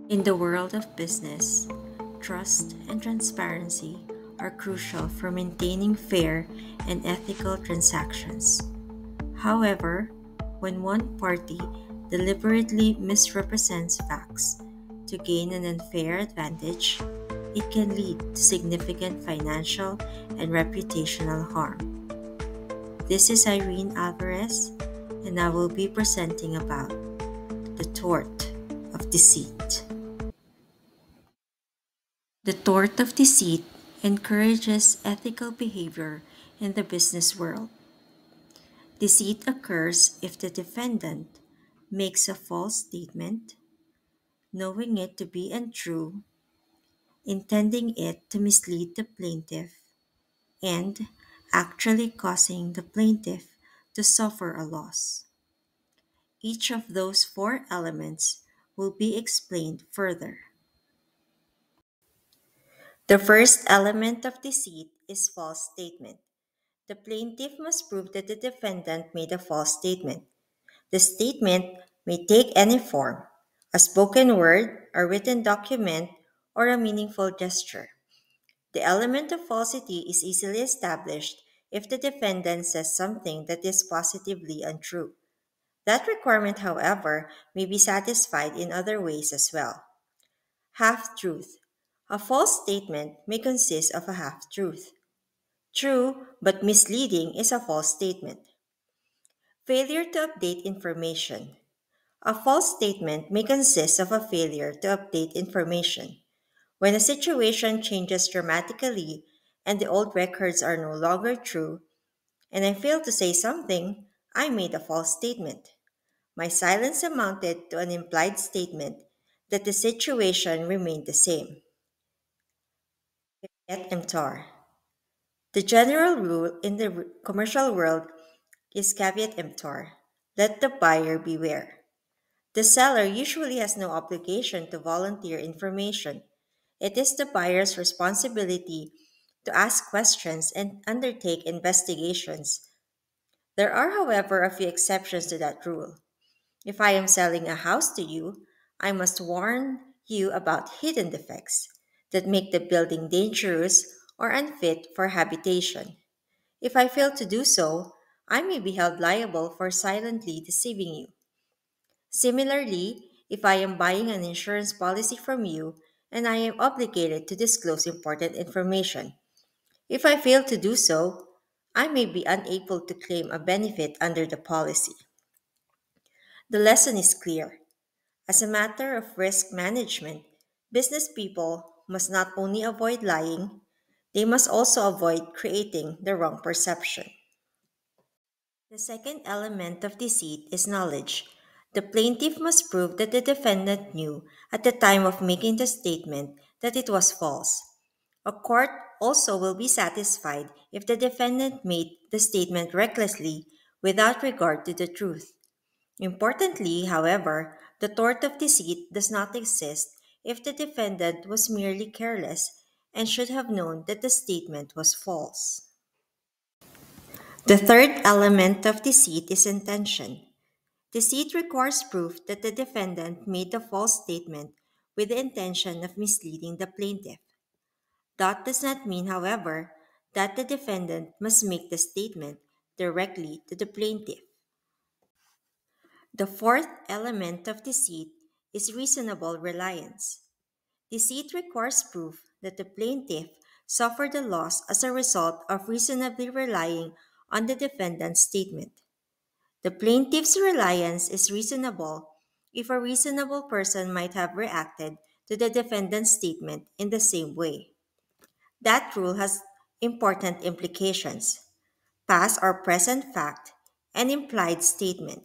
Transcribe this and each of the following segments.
In the world of business, trust and transparency are crucial for maintaining fair and ethical transactions. However, when one party deliberately misrepresents facts to gain an unfair advantage, it can lead to significant financial and reputational harm. This is Irene Alvarez, and I will be presenting about the tort of deceit. The tort of deceit encourages ethical behavior in the business world. Deceit occurs if the defendant makes a false statement, knowing it to be untrue, intending it to mislead the plaintiff, and actually causing the plaintiff to suffer a loss. Each of those four elements will be explained further. The first element of deceit is false statement. The plaintiff must prove that the defendant made a false statement. The statement may take any form: a spoken word, a written document, or a meaningful gesture. The element of falsity is easily established if the defendant says something that is positively untrue. That requirement, however, may be satisfied in other ways as well. Half truth. A false statement may consist of a half truth. True but misleading is a false statement. Failure to update information. A false statement may consist of a failure to update information. When a situation changes dramatically and the old records are no longer true, and I fail to say something, I made a false statement. My silence amounted to an implied statement that the situation remained the same. Yet emptor. The general rule in the commercial world is caveat emptor. Let the buyer beware. The seller usually has no obligation to volunteer information. It is the buyer's responsibility to ask questions and undertake investigations. There are, however, a few exceptions to that rule. If I am selling a house to you, I must warn you about hidden defects that make the building dangerous or unfit for habitation. If I fail to do so, I may be held liable for silently deceiving you. Similarly, if I am buying an insurance policy from you and I am obligated to disclose important information, if I fail to do so, I may be unable to claim a benefit under the policy. The lesson is clear. As a matter of risk management, business people must not only avoid lying, they must also avoid creating the wrong perception. The second element of deceit is knowledge. The plaintiff must prove that the defendant knew at the time of making the statement that it was false. A court also will be satisfied if the defendant made the statement recklessly without regard to the truth. Importantly, however, the tort of deceit does not exist if the defendant was merely careless and should have known that the statement was false. The third element of deceit is intention. Deceit requires proof that the defendant made the false statement with the intention of misleading the plaintiff. That does not mean, however, that the defendant must make the statement directly to the plaintiff. The fourth element of deceit is reasonable reliance. Deceit requires proof that the plaintiff suffered a loss as a result of reasonably relying on the defendant's statement. The plaintiff's reliance is reasonable if a reasonable person might have reacted to the defendant's statement in the same way. That rule has important implications: past or present fact and implied statement.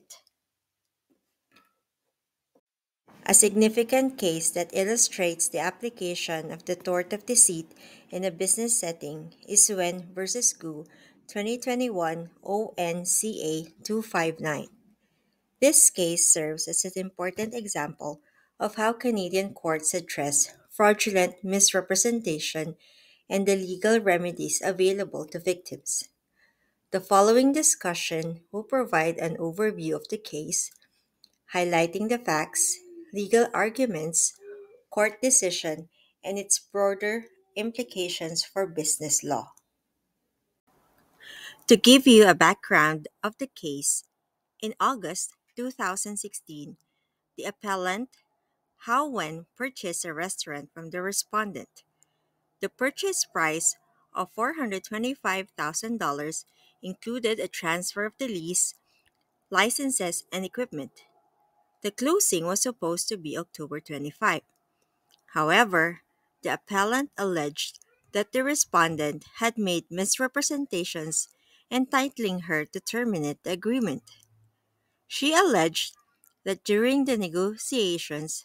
A significant case that illustrates the application of the tort of deceit in a business setting is Wen versus Gu, 2021 ONCA 259. This case serves as an important example of how Canadian courts address fraudulent misrepresentation and the legal remedies available to victims. The following discussion will provide an overview of the case, highlighting the facts, legal arguments, court decision and its broader implications for business law. To give you a background of the case, in August 2016, the appellant, How Wen, purchased a restaurant from the respondent. The purchase price of $425,000 included a transfer of the lease, licenses, and equipment. The closing was supposed to be October 25. However, the appellant alleged that the respondent had made misrepresentations entitling her to terminate the agreement. She alleged that during the negotiations,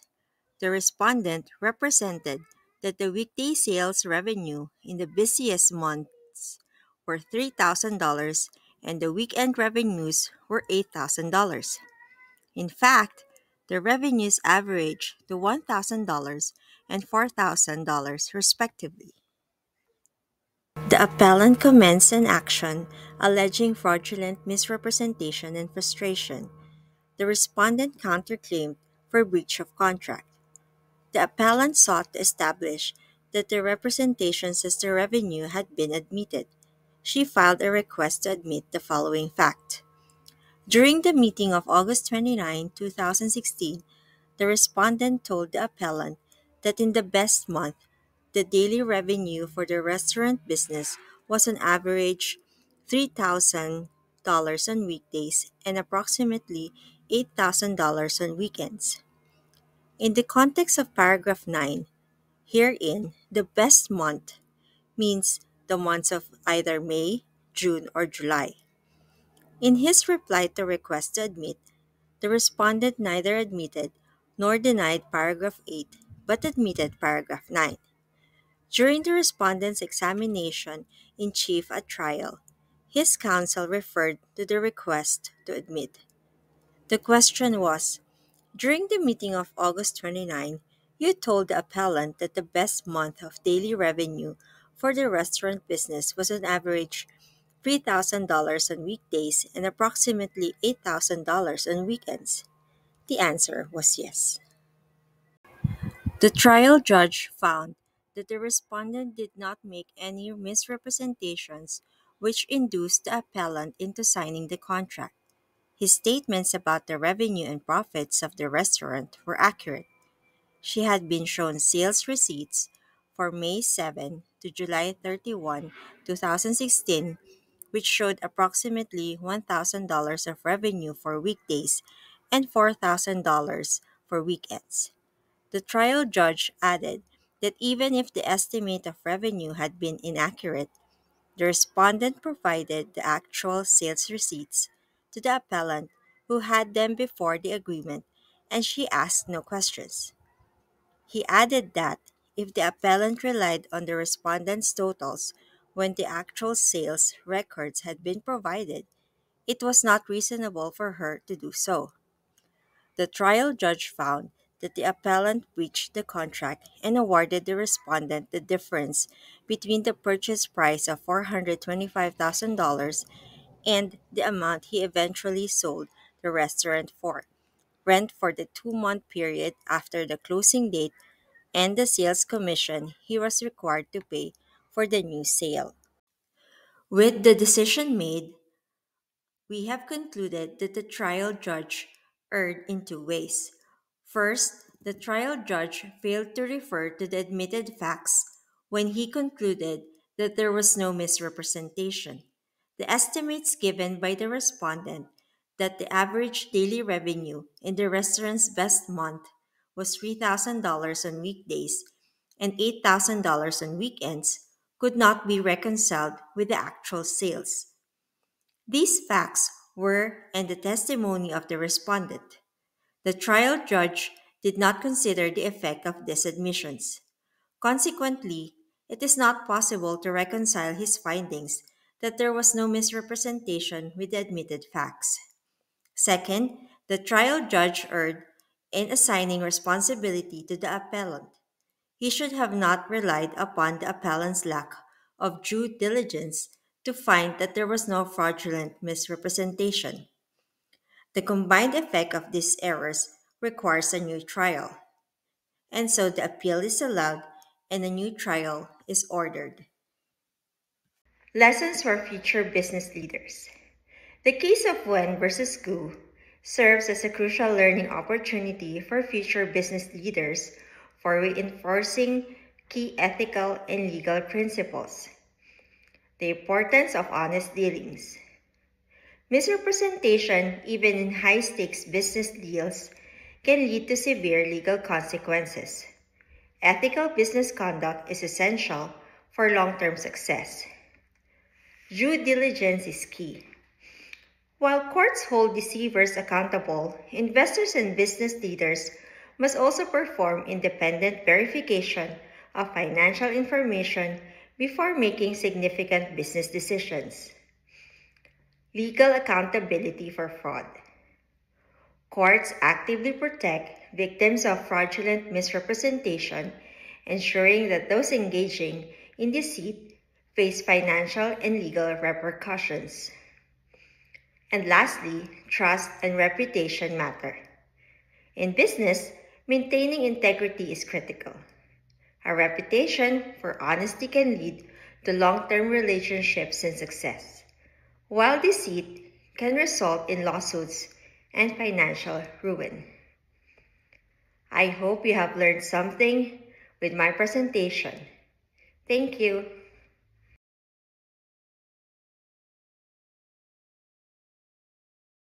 the respondent represented that the weekday sales revenue in the busiest months were $3,000 and the weekend revenues were $8,000. In fact, the revenues averaged to $1,000 and $4,000 respectively. The appellant commenced an action alleging fraudulent misrepresentation and frustration. The respondent counterclaimed for breach of contract. The appellant sought to establish that the representations as to revenue had been admitted. She filed a request to admit the following fact. During the meeting of August 29, 2016, the respondent told the appellant that in the best month, the daily revenue for the restaurant business was on average $3,000 on weekdays and approximately $8,000 on weekends. In the context of paragraph 9, herein, the best month means the months of either May, June, or July. In his reply to request to admit, the respondent neither admitted nor denied paragraph 8 but admitted paragraph 9. During the respondent's examination in chief at trial, his counsel referred to the request to admit. The question was, during the meeting of August 29, you told the appellant that the best month of daily revenue for the restaurant business was on average $3,000 on weekdays and approximately $8,000 on weekends. The answer was yes. The trial judge found that the respondent did not make any misrepresentations which induced the appellant into signing the contract. His statements about the revenue and profits of the restaurant were accurate. She had been shown sales receipts for May 7 to July 31, 2016, which showed approximately $1,000 of revenue for weekdays and $4,000 for weekends. The trial judge added that even if the estimate of revenue had been inaccurate, the respondent provided the actual sales receipts to the appellant who had them before the agreement and she asked no questions. He added that if the appellant relied on the respondent's totals when the actual sales records had been provided, it was not reasonable for her to do so. The trial judge found that the appellant breached the contract and awarded the respondent the difference between the purchase price of $425,000 and the amount he eventually sold the restaurant for, rent for the 2-month period after the closing date, and the sales commission he was required to pay for the new sale. With the decision made, we have concluded that the trial judge erred in two ways. First, the trial judge failed to refer to the admitted facts when he concluded that there was no misrepresentation. The estimates given by the respondent that the average daily revenue in the restaurant's best month was $3,000 on weekdays and $8,000 on weekends could not be reconciled with the actual sales. These facts were in the testimony of the respondent. The trial judge did not consider the effect of these admissions. Consequently, it is not possible to reconcile his findings that there was no misrepresentation with the admitted facts. Second, the trial judge erred in assigning responsibility to the appellant. He should have not relied upon the appellant's lack of due diligence to find that there was no fraudulent misrepresentation. The combined effect of these errors requires a new trial. and so the appeal is allowed and a new trial is ordered. Lessons for future business leaders. The case of Wen versus Gu serves as a crucial learning opportunity for future business leaders for reinforcing key ethical and legal principles. The importance of honest dealings. Misrepresentation, even in high stakes business deals, can lead to severe legal consequences. Ethical business conduct is essential for long term success. Due diligence is key. While courts hold deceivers accountable, investors and business leaders must also perform independent verification of financial information before making significant business decisions. Legal accountability for fraud. Courts actively protect victims of fraudulent misrepresentation, ensuring that those engaging in deceit face financial and legal repercussions. And lastly, trust and reputation matter. In business, maintaining integrity is critical. A reputation for honesty can lead to long-term relationships and success, while deceit can result in lawsuits and financial ruin. I hope you have learned something with my presentation. Thank you.